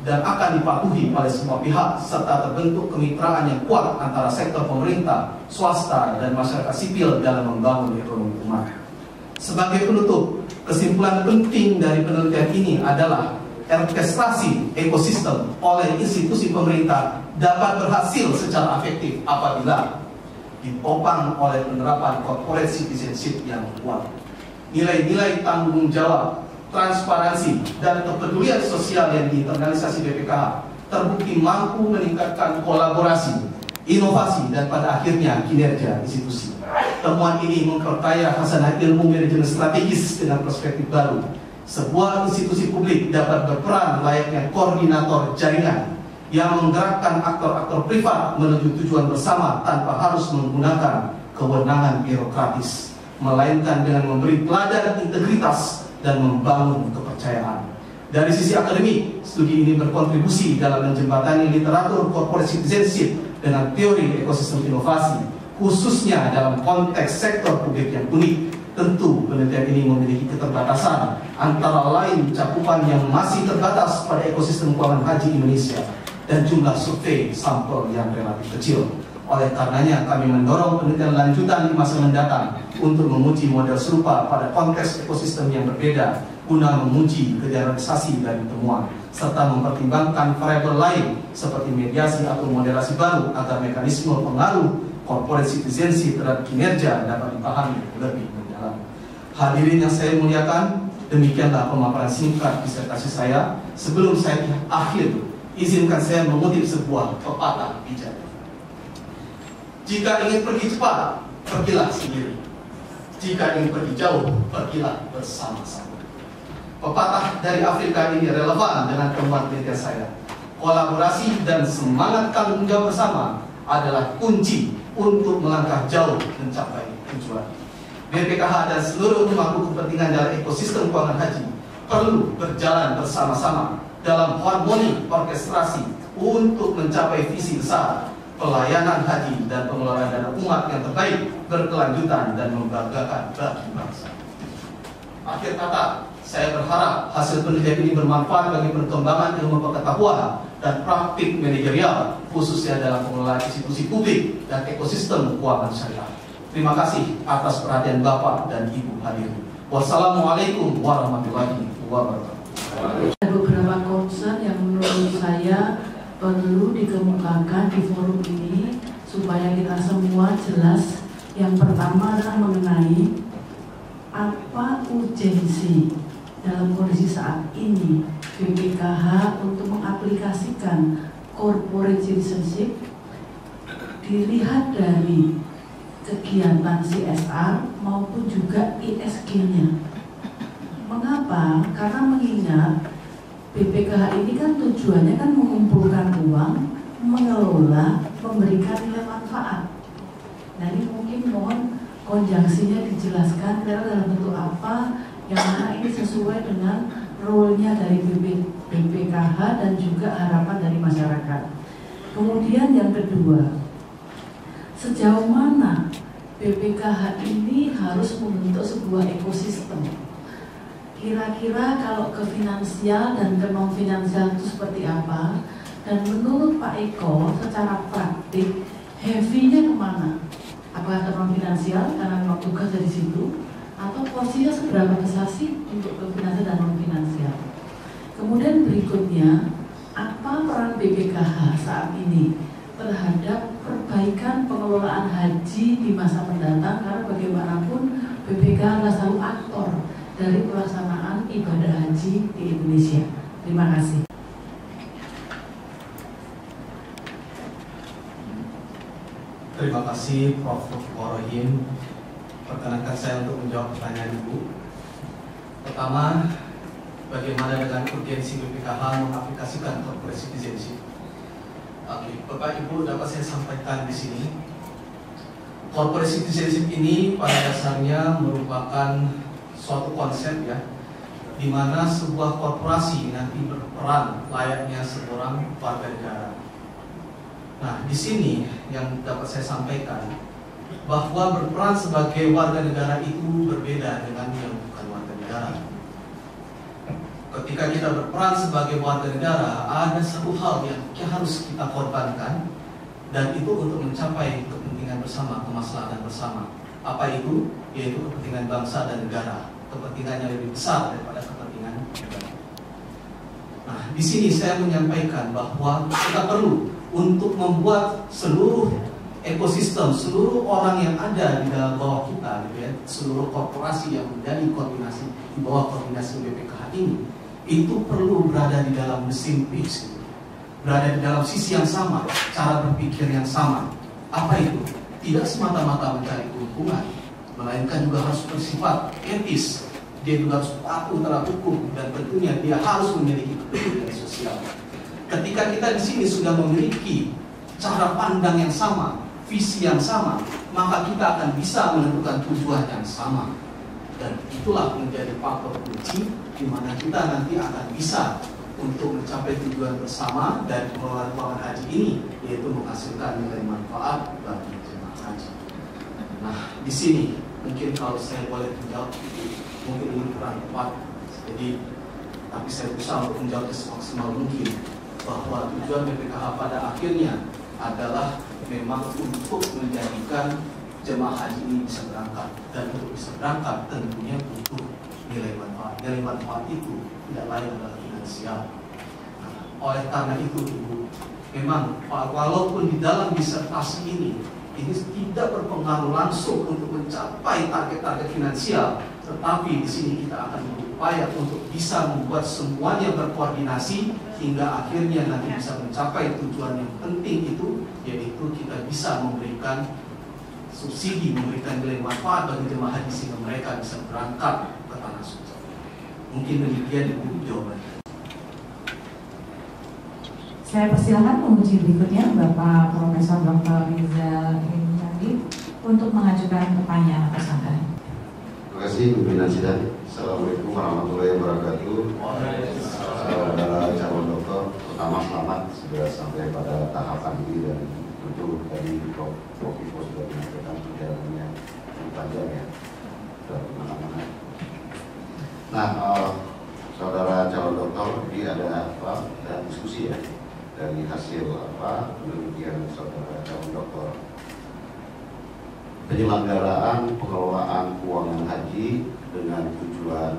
dan akan dipatuhi oleh semua pihak, serta terbentuk kemitraan yang kuat antara sektor pemerintah, swasta, dan masyarakat sipil dalam membangun ekonomi umat. Sebagai penutup, kesimpulan penting dari penelitian ini adalah orkestrasi ekosistem oleh institusi pemerintah dapat berhasil secara efektif apabila ditopang oleh penerapan corporate citizenship yang kuat. Nilai-nilai tanggung jawab, transparansi, dan kepedulian sosial yang diinternalisasi BPKH terbukti mampu meningkatkan kolaborasi, inovasi, dan pada akhirnya kinerja institusi. Temuan ini memperkaya khasanah ilmu manajemen strategis dengan perspektif baru. Sebuah institusi publik dapat berperan layaknya koordinator jaringan yang menggerakkan aktor-aktor privat menuju tujuan bersama tanpa harus menggunakan kewenangan birokratis, melainkan dengan memberi teladan integritas dan membangun kepercayaan. Dari sisi akademik, studi ini berkontribusi dalam menjembatani literatur corporate citizenship dengan teori ekosistem inovasi, khususnya dalam konteks sektor publik yang unik. Tentu penelitian ini memiliki keterbatasan, antara lain cakupan yang masih terbatas pada ekosistem keuangan haji Indonesia dan jumlah survei sampel yang relatif kecil. Oleh karenanya kami mendorong penelitian lanjutan di masa mendatang untuk menguji model serupa pada konteks ekosistem yang berbeda guna menguji generalisasi dari temuan serta mempertimbangkan variabel lain seperti mediasi atau moderasi baru agar mekanisme pengaruh corporate citizenship terhadap kinerja dapat dipahami lebih mendalam. Hadirin yang saya muliakan, demikianlah pemaparan singkat disertasi saya. Sebelum saya akhir, izinkan saya mengutip sebuah pepatah bijak. Jika ingin pergi cepat, pergilah sendiri. Jika ingin pergi jauh, pergilah bersama-sama. Pepatah dari Afrika ini relevan dengan temuan penelitian saya. Kolaborasi dan semangat tanggung jawab bersama adalah kunci untuk melangkah jauh mencapai tujuan. BPKH dan seluruh pemangku kepentingan dalam ekosistem keuangan haji perlu berjalan bersama-sama dalam harmoni orkestrasi untuk mencapai visi besar pelayanan haji dan pengelolaan dana umat yang terbaik, berkelanjutan, dan membanggakan bagi bangsa. Akhir kata, saya berharap hasil penelitian ini bermanfaat bagi perkembangan ilmu pengetahuan dan praktik manajerial, khususnya dalam pengelolaan institusi publik dan ekosistem keuangan syariah. Terima kasih atas perhatian Bapak dan Ibu hadirin. Wassalamualaikum warahmatullahi wabarakatuh. Ada beberapa concern yang menurut saya perlu dikemukakan di forum ini supaya kita semua jelas. Yang pertama adalah mengenai apa urgensi dalam kondisi saat ini BPKH untuk mengaplikasikan corporate citizenship dilihat dari kegiatan CSR maupun juga ESG-nya. Mengapa? Karena mengingat BPKH ini kan tujuannya kan mengumpulkan uang, mengelola, memberikan nilai manfaat. Nah ini mungkin mohon konjungsinya dijelaskan dalam bentuk apa yang mana ini sesuai dengan role-nya dari BPKH dan juga harapan dari masyarakat. Kemudian yang kedua, sejauh mana BPKH ini harus membentuk sebuah ekosistem? Kira-kira kalau ke finansial dan ke non finansial itu seperti apa? Dan menurut Pak Eko secara praktik heavy-nya kemana? Apakah ke non finansial karena memang tugas dari situ? Atau porsinya seberapa besar sih untuk ke finansial dan non finansial? Kemudian berikutnya, apa peran BPKH saat ini terhadap perbaikan pengelolaan haji di masa mendatang? Karena bagaimanapun BPKH adalah selalu aktor dari pelaksanaan ibadah haji di Indonesia. Terima kasih. Terima kasih Prof. Worohim. Perkenankan saya untuk menjawab pertanyaan Ibu. Pertama, bagaimana dengan urgensi BPKH mengaplikasikan corporate citizenship? Oke, Bapak Ibu dapat saya sampaikan di sini. Corporate citizenship ini pada dasarnya merupakan suatu konsep ya, di mana sebuah korporasi nanti berperan layaknya seorang warga negara. Nah, di sini yang dapat saya sampaikan bahwa berperan sebagai warga negara itu berbeda dengan yang bukan warga negara. ketika kita berperan sebagai warga negara, ada satu hal yang harus kita korbankan, dan itu untuk mencapai kepentingan bersama, kemaslahatan bersama. Apa itu? Yaitu kepentingan bangsa dan negara. Kepentingannya lebih besar daripada kepentingan negara. Nah, di sini saya menyampaikan bahwa kita perlu untuk membuat seluruh ekosistem, seluruh orang yang ada di dalam bawah kita, gitu ya, seluruh korporasi yang menjadi koordinasi di bawah koordinasi BPKH ini, itu perlu berada di dalam mesin pitch, gitu. Berada di dalam sisi yang sama, cara berpikir yang sama. Apa itu? Tidak semata-mata mencari keuntungan, melainkan juga harus bersifat etis. Dia juga harus patuh terhadap hukum, dan tentunya dia harus memiliki kepedulian sosial. Ketika kita di sini sudah memiliki cara pandang yang sama, visi yang sama, maka kita akan bisa menentukan tujuan yang sama. Dan itulah menjadi faktor kunci di mana kita nanti akan bisa untuk mencapai tujuan bersama dari pengelolaan keuangan haji ini, yaitu menghasilkan nilai manfaat bagi jemaah haji. Nah, di sini mungkin kalau saya boleh menjawab, mungkin ini kurang tepat. Jadi, tapi saya berusaha untuk menjawab semaksimal mungkin bahwa tujuan BPKH pada akhirnya adalah memang untuk menjadikan jemaah haji ini bisa berangkat, dan untuk bisa berangkat tentunya butuh nilai manfaat. Nilai manfaat itu tidak lain adalah finansial. Nah, oleh karena itu Ibu, memang walaupun di dalam disertasi ini tidak berpengaruh langsung untuk mencapai target-target finansial, tetapi di sini kita akan berupaya untuk bisa membuat semuanya berkoordinasi hingga akhirnya nanti bisa mencapai tujuan yang penting itu, yaitu kita bisa memberikan subsidi, memberikan nilai manfaat bagi jemaah haji sehingga mereka bisa berangkat ke tanah suci. Mungkin demikian Ibu jawabannya. Saya persilakan penguji berikutnya Bapak Profesor Dr. Rizal Rinjani untuk mengajukan pertanyaan atas anggaran. Terima kasih pimpinan sidang. Assalamualaikum warahmatullahi wabarakatuh. Saudara calon dokter, pertama selamat sudah sampai pada tahapan ini, dan tentu tadi Prof. Ivo sudah menyampaikan perjalanannya yang panjang ya, sudah kemana-mana. Nah, saudara calon dokter, ini ada diskusi ya dari hasil penelitian saudara calon dokter. Penyelenggaraan pengelolaan keuangan haji dengan tujuan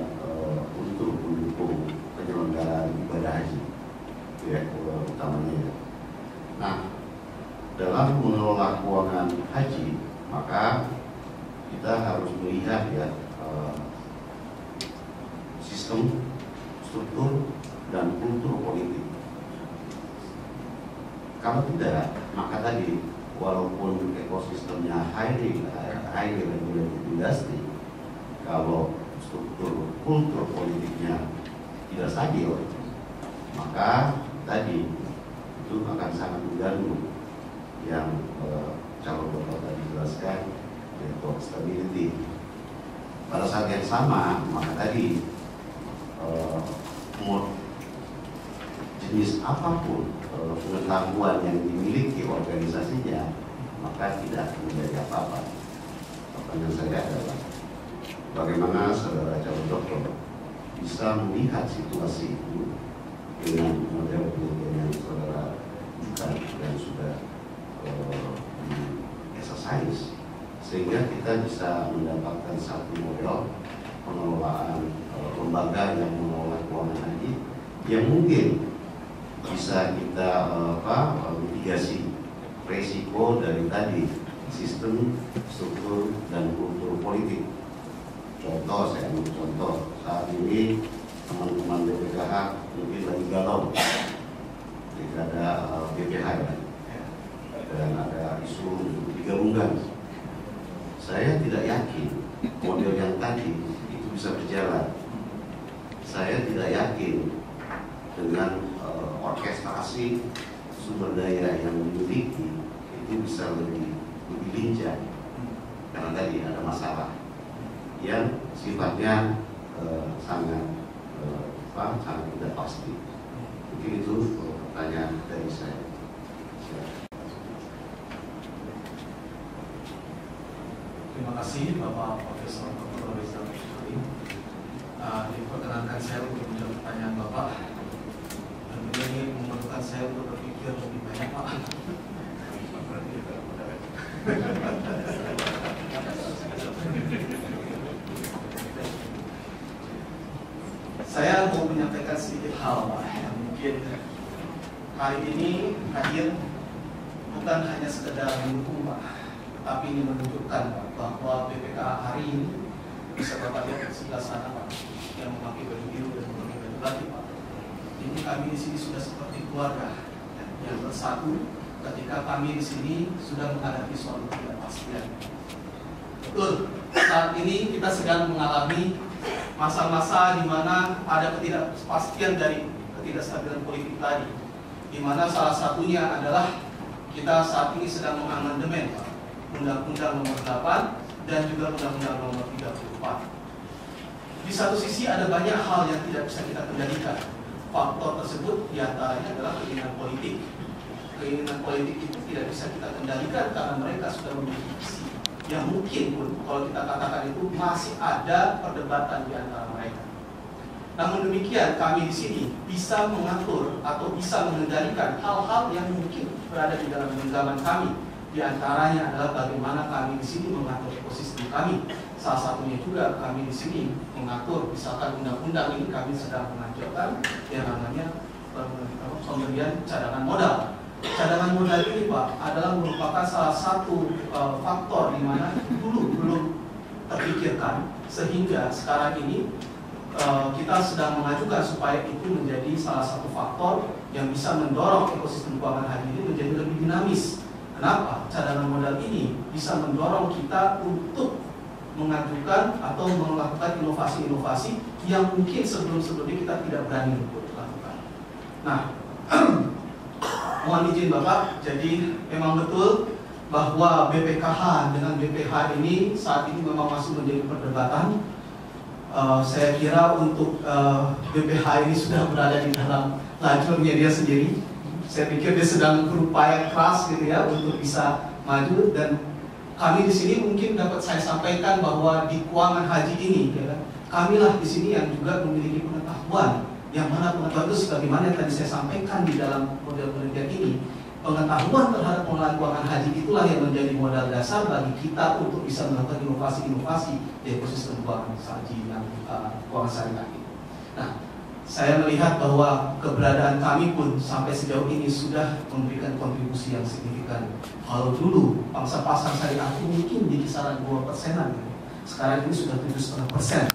untuk mendukung penyelenggaraan ibadah haji, ya utamanya. Nah, dalam mengelola keuangan haji, maka kita harus melihat ya sistem, struktur, dan kultur politik. Kalau tidak, maka tadi walaupun ekosistemnya highly regulated industry, kalau struktur kultur politiknya tidak stabil, maka tadi itu akan sangat mengganggu yang calon dokter tadi jelaskan, yaitu stability. Pada saat yang sama, maka tadi jenis apapun pengetahuan yang dimiliki organisasinya, maka tidak menjadi apa-apa. Pertanyaan saya adalah, bagaimana saudara calon dokter bisa melihat situasi itu dengan model penelitian yang saudara bukan dan sudah exercise, sehingga kita bisa mendapatkan satu model pengelolaan lembaga yang mengelola keuangan haji yang mungkin bisa kita mitigasi resiko dari tadi sistem, struktur, dan kultur politik. Contoh, saya ambil contoh, saat ini teman-teman BPKH mungkin lagi galau ketika ada BPH ya, dan ada isu untuk digabungkan. Saya tidak yakin model yang tadi itu bisa berjalan. Saya tidak yakin dengan orkestrasi sumber daya yang dimiliki itu bisa lebih lincah, karena tadi ada masalah yang sifatnya sangat tidak pasti. Mungkin itu pertanyaan dari saya. Terima kasih Bapak Profesor Dr. Rizal. Diperkenankan saya untuk menjawab pertanyaan Bapak. Dan ini memerlukan saya untuk berpikir lebih banyak, Pak. Saya mau menyampaikan sedikit hal, Pak, yang mungkin hari ini hadir bukan hanya sekedar mendukung, Pak, tapi ini menunjukkan, Pak, bahwa BPKH hari ini bisa Bapak lihat di sebelah sana, Pak, yang memakai baju biru dan memakai baju batik, Pak. Ini kami di sini sudah seperti keluarga yang bersatu ketika kami di sini sudah menghadapi suatu ketidakpastian. Betul, saat ini kita sedang mengalami masa-masa di mana ada ketidakpastian dari ketidakstabilan politik tadi, di mana salah satunya adalah kita saat ini sedang mengamandemen Undang-Undang Nomor 8 dan juga Undang-Undang Nomor 34. Di satu sisi ada banyak hal yang tidak bisa kita kendalikan. Faktor tersebut diantaranya adalah keinginan politik. Keinginan politik itu tidak bisa kita kendalikan karena mereka sudah memiliki visi yang mungkin pun kalau kita katakan itu masih ada perdebatan di antara mereka. Namun demikian kami di sini bisa mengatur atau bisa mengendalikan hal-hal yang mungkin berada di dalam genggaman kami. Di antaranya adalah bagaimana kami di sini mengatur ekosistem kami. Salah satunya juga kami di sini mengatur, misalkan undang-undang ini kami sedang mengajukan yang namanya pemberian cadangan modal. Cadangan modal ini, Pak, adalah merupakan salah satu faktor di mana dulu belum terpikirkan, sehingga sekarang ini kita sedang mengajukan supaya itu menjadi salah satu faktor yang bisa mendorong ekosistem keuangan haji ini menjadi lebih dinamis. Kenapa? Cadangan modal ini bisa mendorong kita untuk mengajukan atau melakukan inovasi-inovasi yang mungkin sebelum-sebelumnya kita tidak berani untuk lakukan. Nah, mohon izin Bapak, jadi memang betul bahwa BPKH dengan BPH ini saat ini memang masih menjadi perdebatan. Saya kira untuk BPH ini sudah berada di dalam lajurnya dia sendiri. Saya pikir dia sedang berupaya keras gitu ya untuk bisa maju, dan kami di sini mungkin dapat saya sampaikan bahwa di keuangan haji ini, ya, kamilah di sini yang juga memiliki pengetahuan, yang mana pengetahuan itu sebagaimana yang tadi saya sampaikan di dalam model penelitian ini, pengetahuan terhadap pengelolaan keuangan haji itulah yang menjadi modal dasar bagi kita untuk bisa melakukan inovasi-inovasi di ekosistem keuangan haji yang keuangan syariah ini. Nah, saya melihat bahwa keberadaan kami pun sampai sejauh ini sudah memberikan kontribusi yang signifikan. Kalau dulu pangsa pasar syariah itu mungkin di kisaran 2%-an, sekarang ini sudah 7,5%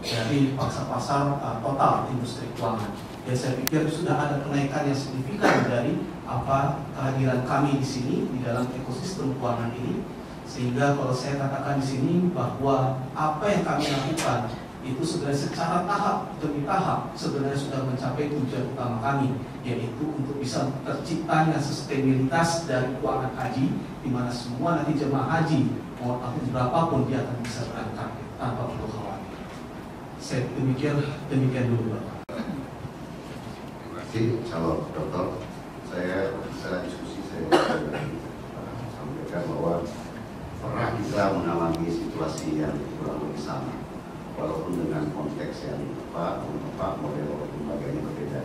dari pangsa pasar total industri keuangan. Ya, saya pikir sudah ada kenaikan yang signifikan dari kehadiran kami di sini di dalam ekosistem keuangan ini, sehingga kalau saya katakan di sini bahwa apa yang kami lakukan itu sebenarnya secara tahap demi tahap sebenarnya sudah mencapai tujuan utama kami, yaitu untuk bisa terciptanya sustainabilitas dari keuangan haji, di mana semua nanti jemaah haji mau tahun berapapun dia akan bisa berangkat tanpa perlu khawatir. Saya demikian dulu, Bapak. Terima kasih, calon dokter. Saya secara diskusi saya sampaikan bahwa pernah kita mengalami situasi yang kurang lebih sama, walaupun dengan konteks yang model lembaganya berbeda.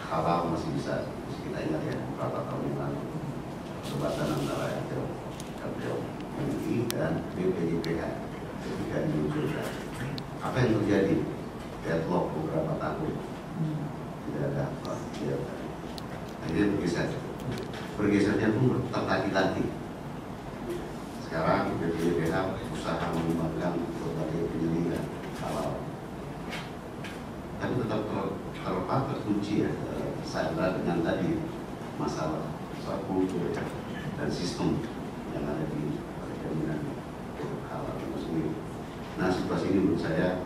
Halal masih bisa kita ingat ya, beberapa tahun yang lalu perdebatan antara RPO MUI dan BPJPH ketika dimunculkan. Apa yang terjadi? Deadlock beberapa tahun, tidak ada apa, akhirnya bergesernya pun tertati-tati. Sekarang BPJPH usaha mengembangkan berbagai penyelidikan halal, tapi tetap terkunci ya, sadar dengan tadi masalah kultur dan sistem yang ada di jaminan halal itu sendiri. Nah, situasi ini menurut saya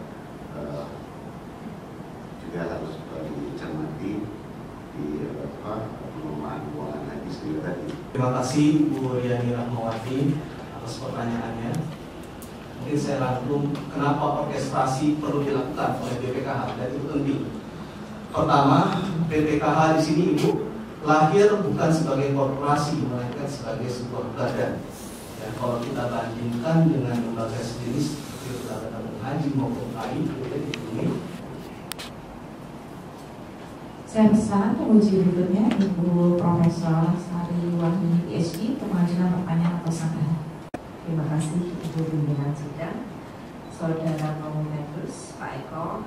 juga harus dicermati di pengelolaan keuangan haji sendiri tadi. Terima kasih Bu Riani Rahmawati atas pertanyaannya. Mungkin saya rangkum kenapa orkestrasi perlu dilakukan oleh BPKH, dan itu penting. Pertama, BPKH di sini Ibu lahir bukan sebagai korporasi, melainkan sebagai sebuah badan. Ya, kalau kita bandingkan dengan lembaga sejenis seperti lembaga tabung haji maupun lain, Saya persilakan penguji berikutnya Ibu Profesor Sari Wahyuni PhD untuk mengajukan pertanyaan atau sanggahan. Terima kasih Ibu Pimpinan Sidang, Saudara Members, Pak Eko.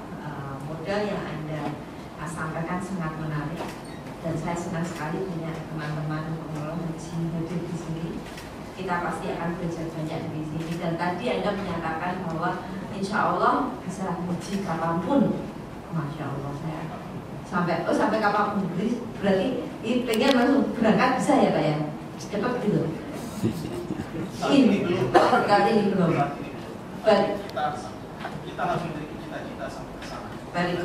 Model yang Anda sampaikan sangat menarik dan saya senang sekali punya teman-teman pengelola haji hadir di sini. Kita pasti akan belajar banyak di sini dan tadi Anda menyatakan bahwa insya Allah bisa haji kapanpun. Masya Allah, saya sampai kapanpun, berarti pengen langsung berangkat bisa ya Pak ya? Cepat gitu. Kali ini belum. Kita harus memiliki cita-cita sampai ke sana. Very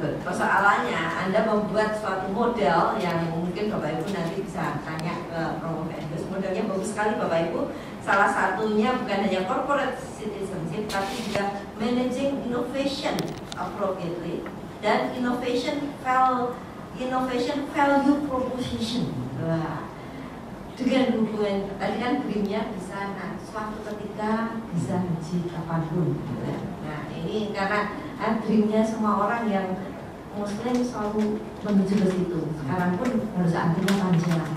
good. Persoalannya Anda membuat suatu model yang mungkin Bapak Ibu nanti bisa tanya ke Romo Vendus. Modelnya bagus sekali Bapak Ibu. Salah satunya bukan hanya corporate citizenship, tapi juga managing innovation appropriately dan innovation value proposition. Dengan hubungan tadi kan dreamnya bisa suatu ketika bisa haji kapanpun. Nah ini karena dreamnya semua orang yang Muslim selalu menuju ke situ. Sekarang pun harus antrinya panjang.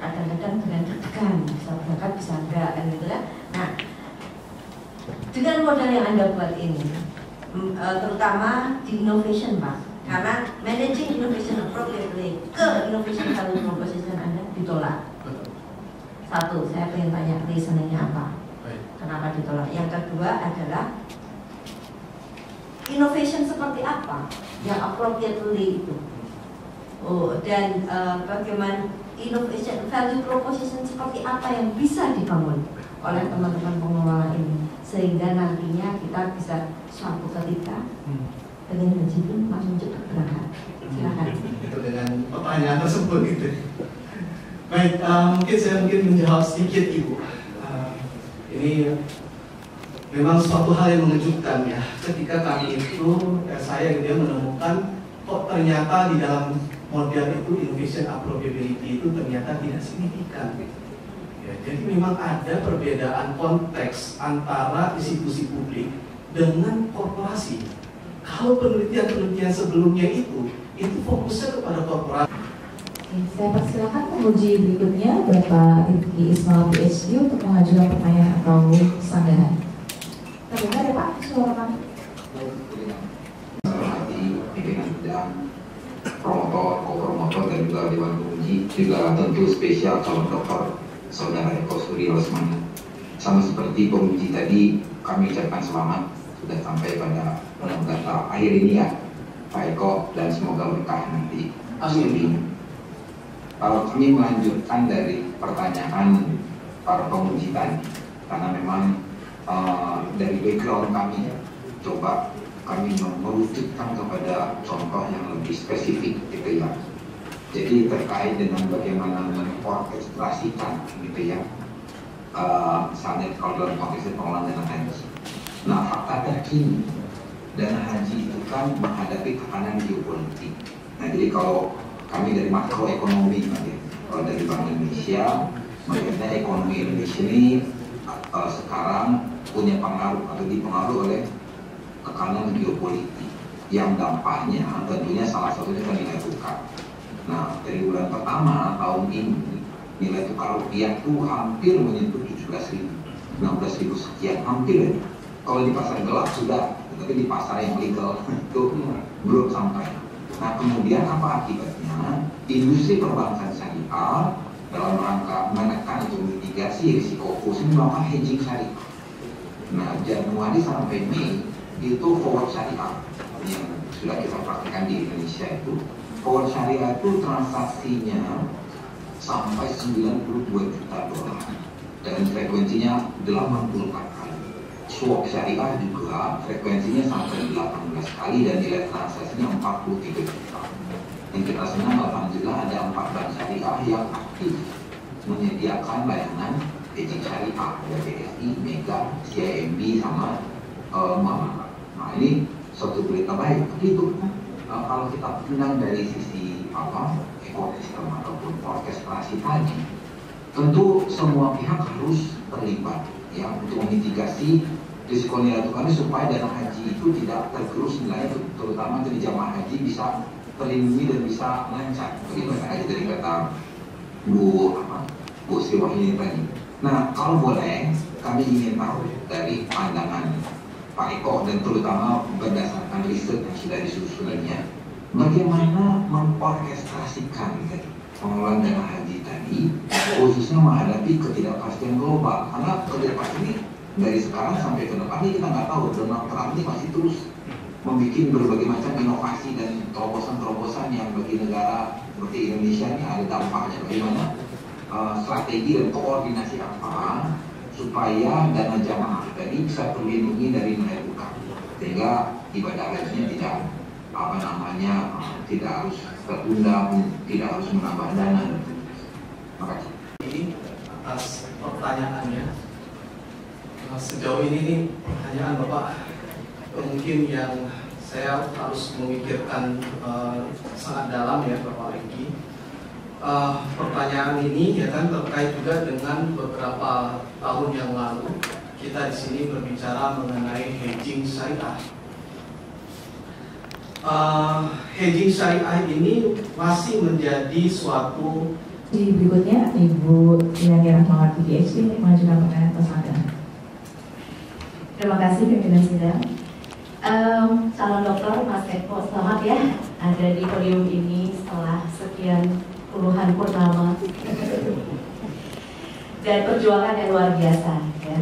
Kadang-kadang dengan deg-degan bisa berangkat bisa enggak kan gitu kan. Nah dengan modal yang Anda buat ini, terutama di innovation Pak, karena managing innovation appropriately ke innovation value proposition Anda ditolak. Satu, saya ingin tanya reasoningnya apa? Kenapa ditolak? Yang kedua adalah innovation seperti apa yang appropriately itu? Dan bagaimana innovation value proposition seperti apa yang bisa dibangun oleh teman-teman pengelola ini sehingga nantinya kita bisa suatu ketika dengan haji pun langsung cepat berangkat. Silakan. Itu dengan pertanyaan tersebut gitu. Baik, mungkin saya menjawab sedikit Ibu. Ini memang suatu hal yang mengejutkan ya. Ketika kami itu, saya menemukan kok ternyata di dalam model itu innovation appropriability itu ternyata tidak signifikan. Ya, jadi memang ada perbedaan konteks antara institusi publik dengan korporasi. Kalau penelitian-penelitian sebelumnya itu fokusnya kepada korporasi. Saya persilakan penguji berikutnya Bapak Rifki Ismail PhD untuk mengajukan pertanyaan atau sanggahan. Terdengar ya Pak suara kami? Pimpinan Sidang, promotor, co-promotor dan juga Dewan Penguji, juga tentu spesial calon dokter Saudara Eko Surya Lesmana. Sama seperti penguji tadi, kami ucapkan selamat sudah sampai pada mudah-mudahan tahap akhir ini ya Pak Eko, dan semoga berkah nanti. Amin. Kalau kami melanjutkan dari pertanyaan para penguji tadi, karena memang dari background kami coba kami merujukkan kepada contoh yang lebih spesifik gitu ya. Jadi terkait dengan bagaimana mengorkestrasikan gitu ya, misalnya kalau dalam konteks pengelolaan dana haji. Nah fakta terkini dana haji itu kan menghadapi tekanan geopolitik. Nah jadi kalau kami dari makroekonomi, kalau dari Bank Indonesia melihatnya ekonomi Indonesia ini sekarang punya pengaruh atau dipengaruhi oleh tekanan geopolitik yang dampaknya tentunya salah satunya kan nilai tukar. Nah dari bulan pertama tahun ini nilai tukar rupiah itu hampir menyentuh 17.000, 16.000 sekian, hampir. Kalau di pasar gelap sudah, tapi di pasar yang legal itu belum sampai. Nah kemudian apa akibatnya? Industri perbankan syariah dalam rangka menekan atau mitigasi risiko khusus melakukan hedging syariah. Nah Januari sampai Mei itu forward syariah yang sudah kita praktikkan di Indonesia itu, forward syariah itu transaksinya sampai 92 juta dolar dan frekuensinya 84 kali. Swap syariah juga frekuensinya sampai 18 kali dan nilai transaksinya 43 juta. Yang kita senang alhamdulillah ada 4 bank syariah yang aktif menyediakan layanan hedging syariah, ada BSI, Mega, CIMB sama Muamalah. Nah ini suatu berita baik. Tapi itu kalau kita pandang dari sisi ekosistem ataupun orkestrasi tadi, tentu semua pihak harus terlibat ya untuk memitigasi risiko nilai tukar supaya dana haji itu tidak tergerus nilainya, terutama dari jamaah haji bisa terlindungi dan bisa lancar. Bagaimana aja dari kata Bu Sri Wahyuni tadi. Nah, kalau boleh, kami ingin tahu dari pandangan Pak Eko dan terutama berdasarkan riset yang sudah disusunnya, bagaimana mengorkestrasikan pengelolaan dana haji tadi, khususnya menghadapi ketidakpastian global. Karena ketidakpastian ini dari sekarang sampai ke depan ini kita nggak tahu. Donald Trump ini masih terus membuat berbagai macam inovasi dan terobosan-terobosan yang bagi negara seperti Indonesia ini ada dampaknya. Bagaimana strategi dan koordinasi apa supaya dana jamaah tadi bisa terlindungi dari nilai tukar, sehingga ibadah hajinya tidak tidak harus tertunda, tidak harus menambah dana. Terima kasih. Ini atas pertanyaannya. Sejauh ini pertanyaan Bapak mungkin yang saya harus memikirkan sangat dalam ya Bapak Riki. Pertanyaan ini ya kan terkait juga dengan beberapa tahun yang lalu kita di sini berbicara mengenai hedging syariah. Hedging syariah ini masih menjadi suatu. Di berikutnya Ibu Yani Rahmawati PhD mengajukan pertanyaan atas Anda. Terima kasih pimpinan sidang. Calon dokter Mas Eko, selamat ya ada di podium ini setelah sekian puluhan purnama dan perjuangan yang luar biasa ya.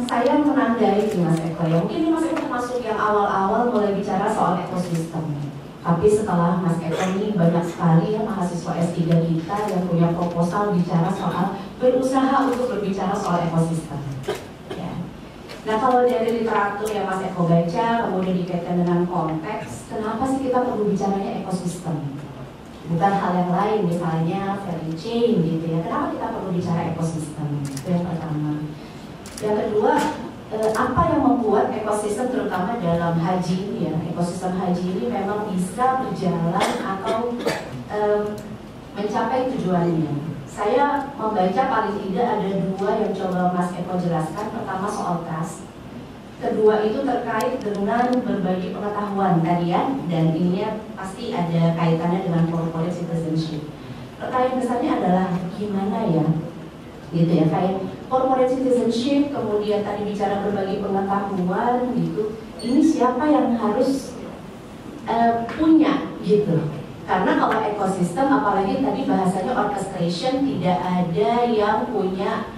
Saya menandai Mas Eko ya, mungkin ini Mas Eko termasuk yang awal-awal mulai bicara soal ekosistem. Tapi setelah Mas Eko ini banyak sekali ya mahasiswa S3 kita yang punya proposal bicara soal berusaha untuk berbicara soal ekosistem. Ya. Nah kalau dari literatur yang Mas Eko baca, kemudian dikaitkan dengan konteks, kenapa sih kita perlu bicaranya ekosistem? Bukan hal yang lain, misalnya value chain gitu ya. Kenapa kita perlu bicara ekosistem? Itu yang pertama. Yang kedua, apa yang membuat ekosistem terutama dalam haji ini ya, ekosistem haji ini memang bisa berjalan atau mencapai tujuannya? Saya membaca paling tidak ada dua yang coba Mas Eko jelaskan. Pertama soal trust. Kedua itu terkait dengan berbagi pengetahuan tadi ya, dan ininya pasti ada kaitannya dengan corporate citizenship. Pertanyaan besarnya adalah gimana ya, gitu ya, kayak corporate citizenship, kemudian tadi bicara berbagi pengetahuan gitu. Ini siapa yang harus punya gitu? Karena kalau ekosistem, apalagi tadi bahasanya orchestration, tidak ada yang punya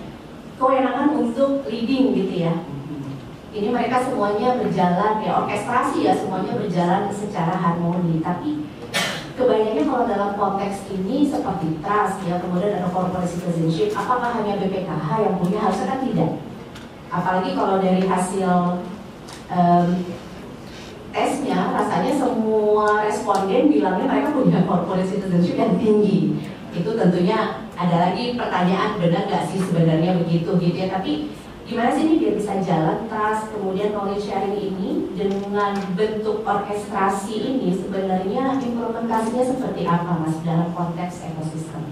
kewenangan untuk leading gitu ya. Ini mereka semuanya berjalan ya, orkestrasi ya, semuanya berjalan secara harmoni. Tapi kebayangnya kalau dalam konteks ini seperti trust ya, kemudian ada corporate citizenship, apakah hanya BPKH yang punya? Harusnya kan tidak. Apalagi kalau dari hasil tesnya, rasanya semua responden bilangnya mereka punya corporate citizenship yang tinggi. Itu tentunya ada lagi pertanyaan, benar nggak sih sebenarnya begitu gitu ya. Tapi gimana sih ini biar bisa jalan trust, kemudian knowledge sharing ini dengan bentuk orkestrasi ini sebenarnya implementasinya seperti apa Mas dalam konteks ekosistem?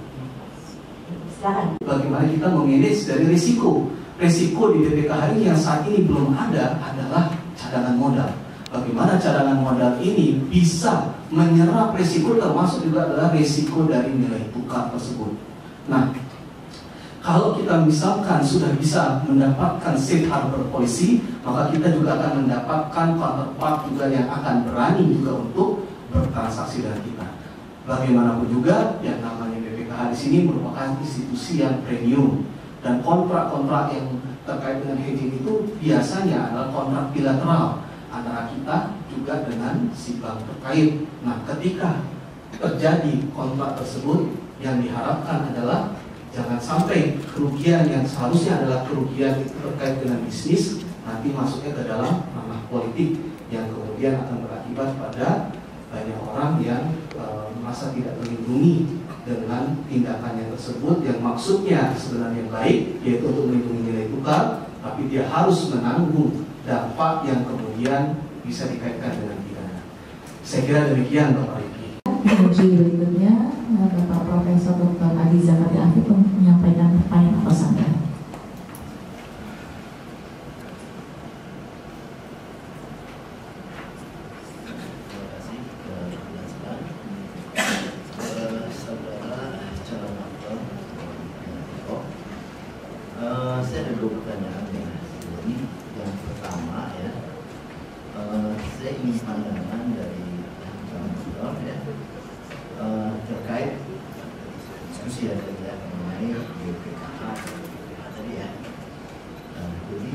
Silakan. Bagaimana kita memanage dari risiko? Risiko di BPKH ini yang saat ini belum ada adalah cadangan modal. Bagaimana cadangan modal ini bisa menyerap risiko, termasuk juga adalah risiko dari nilai tukar tersebut. Nah, kalau kita misalkan sudah bisa mendapatkan safe harbor policy, maka kita juga akan mendapatkan counterpart juga yang akan berani juga untuk bertransaksi dengan kita. Bagaimanapun juga, yang namanya BPKH di sini merupakan institusi yang premium, dan kontrak-kontrak yang terkait dengan hedging itu biasanya adalah kontrak bilateral antara kita juga dengan si bank terkait. Nah, ketika terjadi kontrak tersebut, yang diharapkan adalah jangan sampai kerugian yang seharusnya adalah kerugian terkait dengan bisnis nanti masuknya ke dalam ranah politik yang kemudian akan berakibat pada banyak orang yang merasa tidak terlindungi dengan tindakannya tersebut yang maksudnya sebenarnya baik, yaitu untuk melindungi nilai tukar, tapi dia harus menanggung dampak yang kemudian bisa dikaitkan dengan pidana. Saya kira demikian Bapak Riki. Menuju berikutnya, Bapak Profesor Dr. Adi Zakaria Afif menyampaikan pertanyaan atas Anda. Terima kasih introduksi ya mengenai BPKH tadi ya. Jadi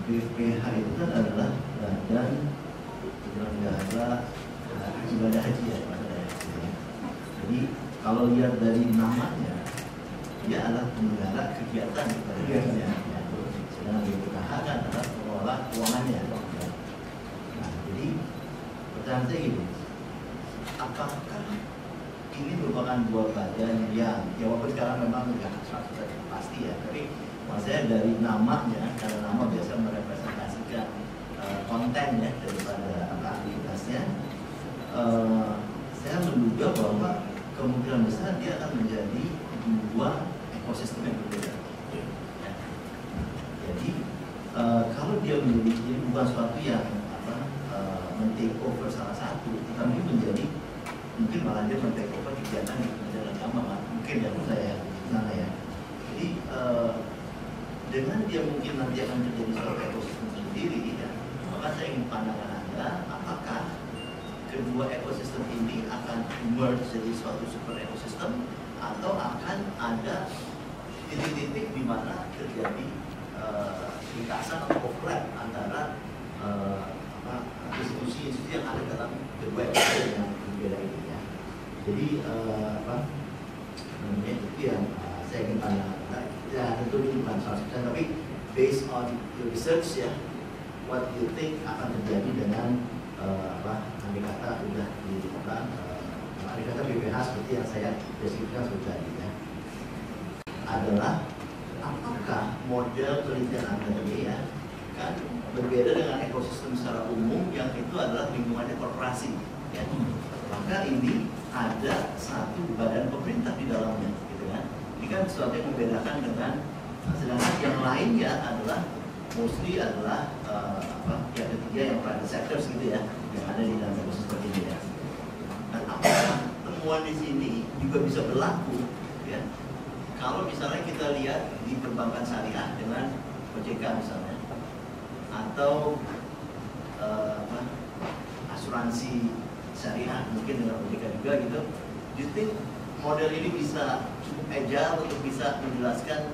BPH itu kan adalah badan penyelenggara ibadah haji ya, Jadi kalau lihat dari namanya, dia adalah penyelenggara kegiatan ibadah haji ya. Sedangkan BPKH kan adalah pengelola keuangannya. Nah, jadi pertanyaan saya gini, apakah ini merupakan dua badan yang walaupun sekarang memang tidak 100% pasti ya, tapi maksudnya dari namanya, karena nama biasa merepresentasikan konten ya daripada aktivitasnya, saya menduga bahwa kemungkinan besar dia akan menjadi dua ekosistem yang berbeda. Ya. Jadi kalau dia menjadi bukan suatu yang men-take over salah satu, tetapi menjadi mungkin malah dia men-take over kegiatan di Kementerian Agama, mungkin ya menurut saya sana ya. Jadi dengan dia mungkin nanti akan menjadi suatu ekosistem sendiri ya, maka saya ingin pandangan Anda, apakah kedua ekosistem ini akan merge jadi suatu super ekosistem atau akan ada titik-titik di mana terjadi lintasan atau overlap antara institusi-institusi yang ada dalam kedua ekosistem yang berbeda ini ya. Jadi itu yang saya ingin tanya. Ya tentu ini bukan 100%, tapi based on your research ya, what do you think akan terjadi dengan andai kata sudah dilakukan andai kata BPH seperti yang saya deskripsikan seperti tadi ya, adalah apakah model penelitian Anda ini ya kan berbeda dengan ekosistem secara umum yang itu adalah lingkungannya korporasi ya. Maka ini ada satu badan pemerintah di dalamnya gitu kan. Ini kan sesuatu yang membedakan dengan sedangkan yang lainnya adalah mostly adalah yang ketiga yang private sector gitu ya yang ada di dalam ekosistem ini ya. Dan apakah temuan di sini juga bisa berlaku ya kalau misalnya kita lihat di perbankan syariah dengan OJK misalnya, atau asuransi syariah mungkin dengan OJK juga gitu. Do you think model ini bisa cukup agile untuk bisa menjelaskan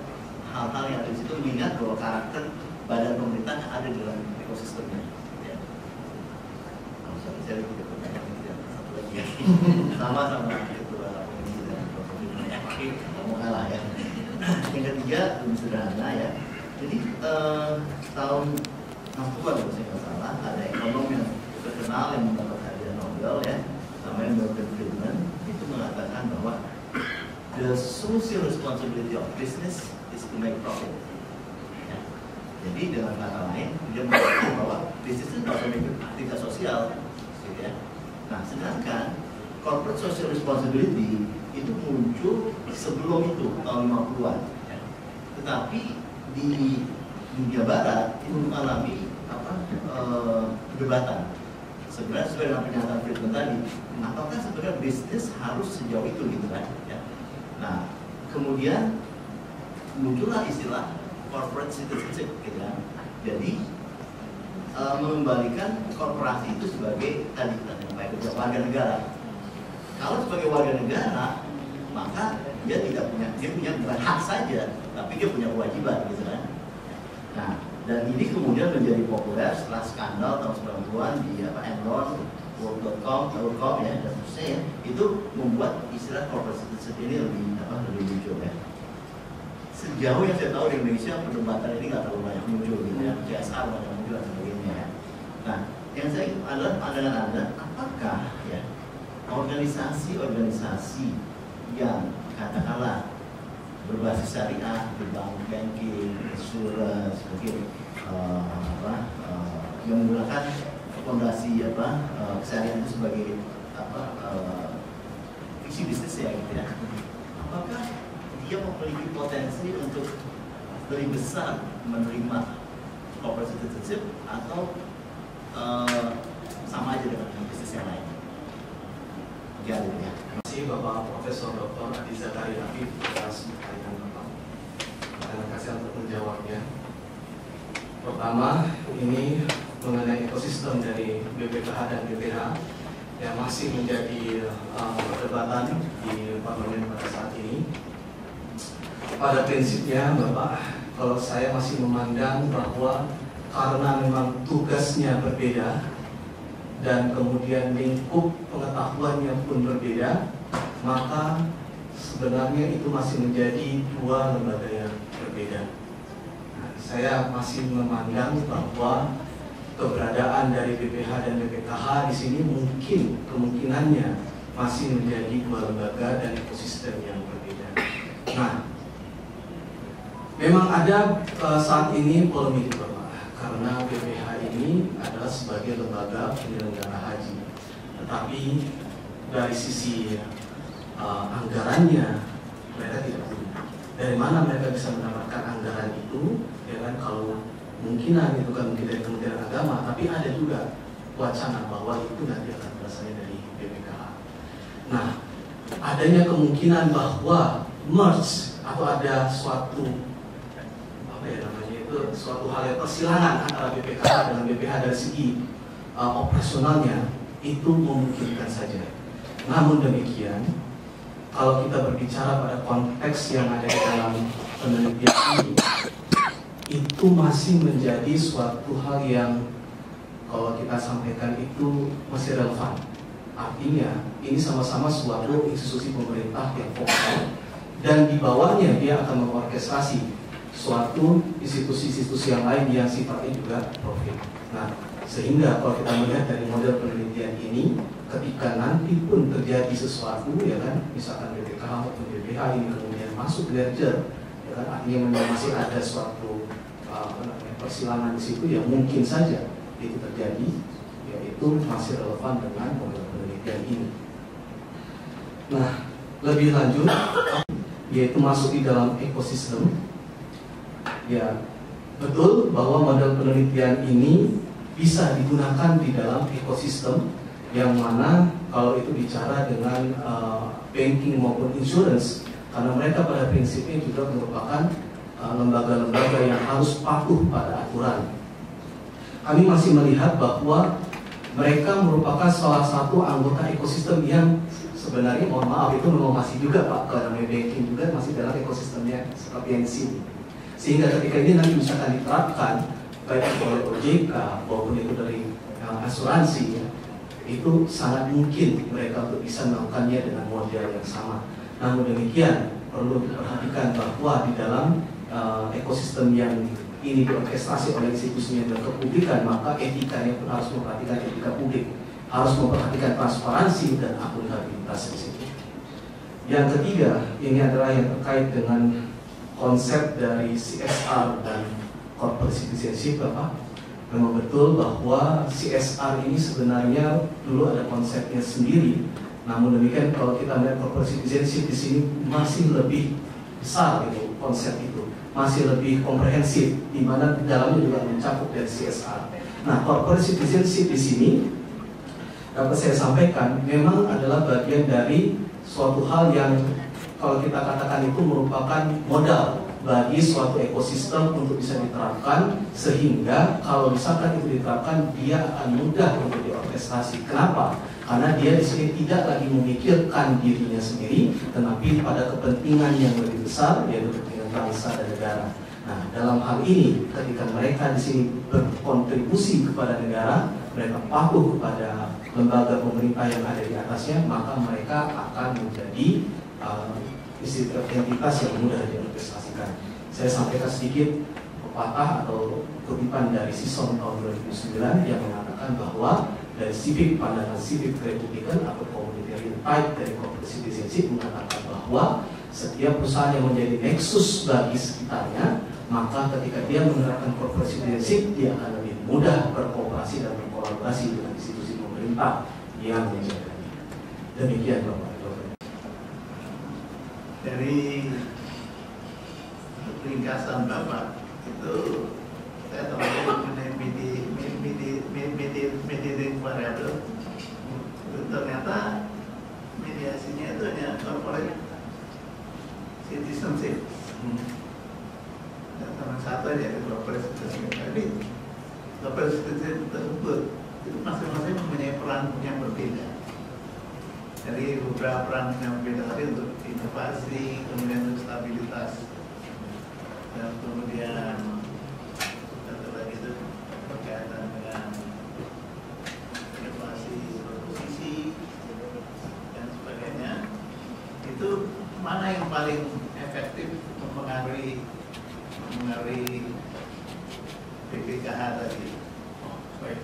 hal-hal yang ada di situ, mengingat bahwa karakter badan pemerintah yang ada di dalam ekosistemnya ya. Kalau saya tidak bertanya satu lagi ya. Sama-sama ketua komisi dan mau kalah ya. Yang ketiga lebih sederhana ya. Jadi tahun 60-an kalau saya nggak salah ada ekonom yang terkenal yang mendapat hadiah Nobel ya, namanya Milton Friedman, itu mengatakan bahwa the social responsibility of business is to make profit. Ya. Jadi dengan kata lain dia mengatakan bahwa bisnis itu harus memiliki aktivitas sosial, gitu ya. Nah, sedangkan corporate social responsibility itu muncul sebelum itu tahun 50-an. Ya. Tetapi di dunia barat itu mengalami perdebatan. Sebenarnya sesuai dengan pernyataan Friedman tadi, apakah sebenarnya bisnis harus sejauh itu gitu kan? Ya. Nah, kemudian muncullah istilah corporate citizenship gitu kan. Jadi mengembalikan korporasi itu sebagai tadi warga negara. Kalau sebagai warga negara, maka dia punya bukan hak saja, tapi dia punya kewajiban gitu kan. Nah, dan ini kemudian menjadi populer setelah skandal tahun 90-an di Enron, World.com ya, dan seterusnya ya, itu membuat istilah corporate citizenship ini lebih muncul ya. Sejauh yang saya tahu di Indonesia perdebatan ini nggak terlalu banyak muncul gitu ya, CSR banyak muncul dan sebagainya ya. Nah, yang saya ingin adalah pandangan Anda, apakah ya organisasi-organisasi yang katakanlah berbasis syariah, di bank banking, insurance, mungkin yang menggunakan fondasi keseharian itu sebagai visi bisnis ya gitu ya. Apakah dia memiliki potensi untuk lebih besar menerima corporate citizenship atau sama aja dengan bisnis yang lain? Ya, ya. Terima kasih Bapak Profesor Dr. Adi Zakari Afif atas pertanyaan Bapak. Terima kasih untuk menjawabnya. Pertama, ini mengenai ekosistem dari BPKH dan BPH. yang masih menjadi perdebatan di parlemen pada saat ini. Pada prinsipnya Bapak, kalau saya masih memandang bahwa karena memang tugasnya berbeda dan kemudian lingkup pengetahuannya pun berbeda, maka sebenarnya itu masih menjadi dua lembaga yang berbeda. Nah, saya masih memandang bahwa keberadaan dari BPH dan BPKH di sini mungkin kemungkinannya masih menjadi dua lembaga dan ekosistem yang berbeda. Nah, memang ada saat ini polemik Bapak, karena BPH ini adalah sebagai lembaga penyelenggara haji, tetapi dari sisi anggarannya mereka tidak punya. Dari mana mereka bisa mendapatkan anggaran itu? Ya kan, kalau mungkinan itu kan mungkin dari Kementerian Agama, tapi ada juga wacana bahwa itu nanti akan berasalnya dari BPKH. Nah, adanya kemungkinan bahwa merge atau ada suatu suatu hal yang persilangan antara BPKH dengan BPH dari segi operasionalnya itu memungkinkan saja. Namun demikian, kalau kita berbicara pada konteks yang ada di dalam penelitian ini, itu masih menjadi suatu hal yang kalau kita sampaikan itu masih relevan. Artinya ini sama-sama suatu institusi pemerintah yang vokal, dan di bawahnya dia akan mengorkestrasi suatu institusi-institusi yang lain yang sifatnya juga profit. Nah, sehingga kalau kita melihat dari model penelitian ini, ketika nanti pun terjadi sesuatu, ya kan, misalkan BPKH maupun BPH ini kemudian masuk merger, ya kan, artinya masih ada suatu persilangan di situ, ya mungkin saja itu terjadi, yaitu masih relevan dengan model penelitian ini. Nah, lebih lanjut, yaitu masuk di dalam ekosistem. Ya, betul bahwa model penelitian ini bisa digunakan di dalam ekosistem yang mana kalau itu bicara dengan banking maupun insurance, karena mereka pada prinsipnya juga merupakan lembaga-lembaga yang harus patuh pada aturan. Kami masih melihat bahwa mereka merupakan salah satu anggota ekosistem yang sebenarnya, mohon maaf, itu memang masih juga Pak, karena banking juga masih dalam ekosistemnya seperti yang di sini. Sehingga ketika ini nanti misalkan diterapkan baik itu oleh OJK maupun itu dari asuransi, ya, itu sangat mungkin mereka untuk bisa melakukannya dengan model yang sama. Namun demikian perlu diperhatikan bahwa di dalam ekosistem yang ini diorkestrasi oleh institusinya dan kepublikan, maka etikanya pun harus memperhatikan etika publik, harus memperhatikan transparansi dan akuntabilitas di situ. Yang ketiga, ini adalah yang terkait dengan konsep dari CSR dan corporate citizenship, Bapak. Memang betul bahwa CSR ini sebenarnya dulu ada konsepnya sendiri. Namun demikian kalau kita melihat corporate citizenship di sini masih lebih besar itu konsep itu, masih lebih komprehensif, di mana di dalamnya juga mencakup dari CSR. Nah, corporate citizenship di sini dapat saya sampaikan memang adalah bagian dari suatu hal yang kalau kita katakan itu merupakan modal bagi suatu ekosistem untuk bisa diterapkan, sehingga kalau misalkan itu diterapkan dia akan mudah untuk diorkestrasi. Kenapa? Karena dia di sini tidak lagi memikirkan dirinya sendiri, tetapi pada kepentingan yang lebih besar, yaitu kepentingan bangsa dan negara. Nah, dalam hal ini, ketika mereka di sini berkontribusi kepada negara, mereka patuh kepada lembaga pemerintah yang ada di atasnya, maka mereka akan menjadi entitas yang mudah diorkestrasikan. Saya sampaikan sedikit pepatah atau kutipan dari Sison tahun 2009 yang mengatakan bahwa dari pandangan civic republican atau communitarian type dari corporate citizenship mengatakan bahwa setiap perusahaan yang menjadi nexus bagi sekitarnya, maka ketika dia menerapkan corporate citizenship, dia akan lebih mudah berkooperasi dan berkolaborasi dengan institusi pemerintah yang menjaganya. Demikian Bapak. Dari ringkasan Bapak itu saya terlalu mengenai mediating variable. Ternyata mediasinya itu hanya corporate citizenship. Dan salah satu aja corporate citizenship. Tapi corporate citizenship tersebut itu masing-masing mempunyai peran yang berbeda. Jadi beberapa peran yang berbeda tadi untuk inovasi, kemudian untuk stabilitas, dan kemudian satu lagi itu berkaitan dengan inovasi posisi dan sebagainya. Itu mana yang paling efektif mempengaruhi BPKH tadi? Baik.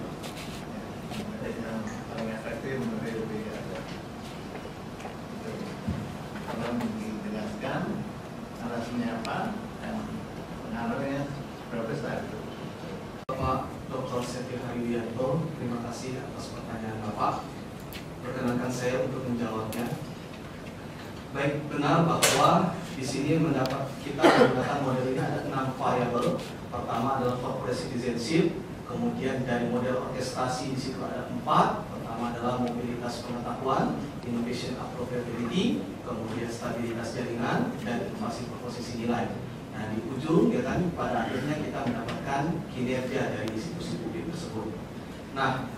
Yang paling efektif mempengaruhi BPKH. Tolong dijelaskan alasannya apa dan pengaruhnya berapa besar. Bapak Dr. Setia Hariwianto, terima kasih atas pertanyaan Bapak. Perkenankan saya untuk menjawabnya. Baik, benar bahwa di sini kita menggunakan model ini ada 6 variabel. Pertama adalah corporate citizenship, kemudian dari model orkestrasi di situ ada 4. Pertama adalah mobilitas pengetahuan, innovation approvability, kemudian stabilitas jaringan, dan inovasi berposisi nilai. Nah, di ujung ya kan pada akhirnya kita mendapatkan kinerja dari institusi publik tersebut. Nah,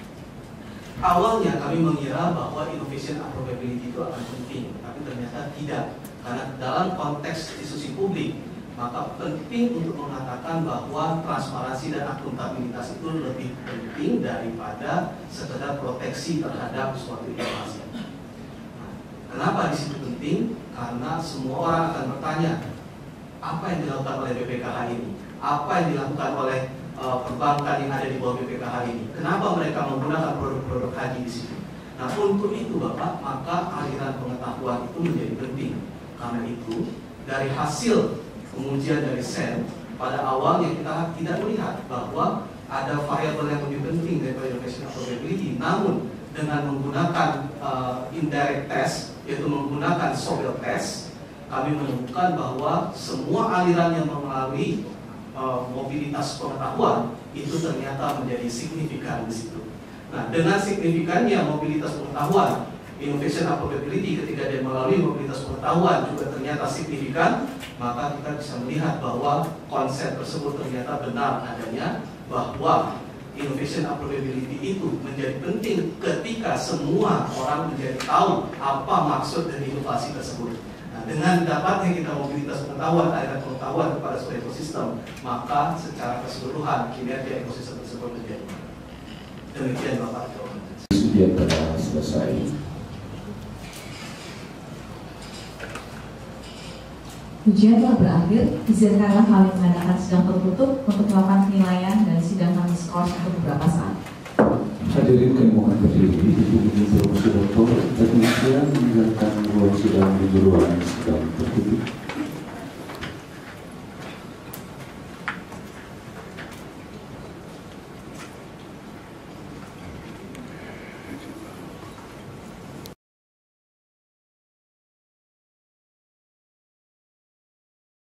awalnya kami mengira bahwa innovation approvability itu akan penting, tapi ternyata tidak. Karena dalam konteks institusi publik, maka penting untuk mengatakan bahwa transparansi dan akuntabilitas itu lebih penting daripada sekedar proteksi terhadap suatu inovasi. Nah, kenapa di situ penting? Karena semua orang akan bertanya, apa yang dilakukan oleh BPKH ini? Apa yang dilakukan oleh perbankan yang ada di bawah BPKH ini? Kenapa mereka menggunakan produk-produk haji di situ? Nah, untuk itu Bapak, maka aliran pengetahuan itu menjadi penting. Karena itu, dari hasil pengujian dari SEN, pada awalnya kita tidak melihat bahwa ada variabel yang lebih penting daripada innovation approvability. Namun, dengan menggunakan indirect test, yaitu menggunakan soil test, kami menemukan bahwa semua aliran yang melalui mobilitas pengetahuan itu ternyata menjadi signifikan di situ. Nah, dengan signifikannya mobilitas pengetahuan, innovation approvability ketika dia melalui mobilitas pengetahuan juga ternyata signifikan, maka kita bisa melihat bahwa konsep tersebut ternyata benar adanya, bahwa innovation approvability itu menjadi penting ketika semua orang menjadi tahu apa maksud dari inovasi tersebut. Nah, dengan dapatnya kita mobilitas pengetahuan, aliran pengetahuan kepada sebuah ekosistem, maka secara keseluruhan kinerja ekosistem tersebut menjadi. Demikian Bapak jawaban. Sudah telah selesai. Ujian telah berakhir, izinkanlah kami mengadakan sidang tertutup untuk melakukan penilaian dan sidang kami skors untuk beberapa saat. Hadirin kami mohon berdiri, Ibu Informasi Doktor, dan kemudian meninggalkan ruang sidang di ruangan sidang tertutup.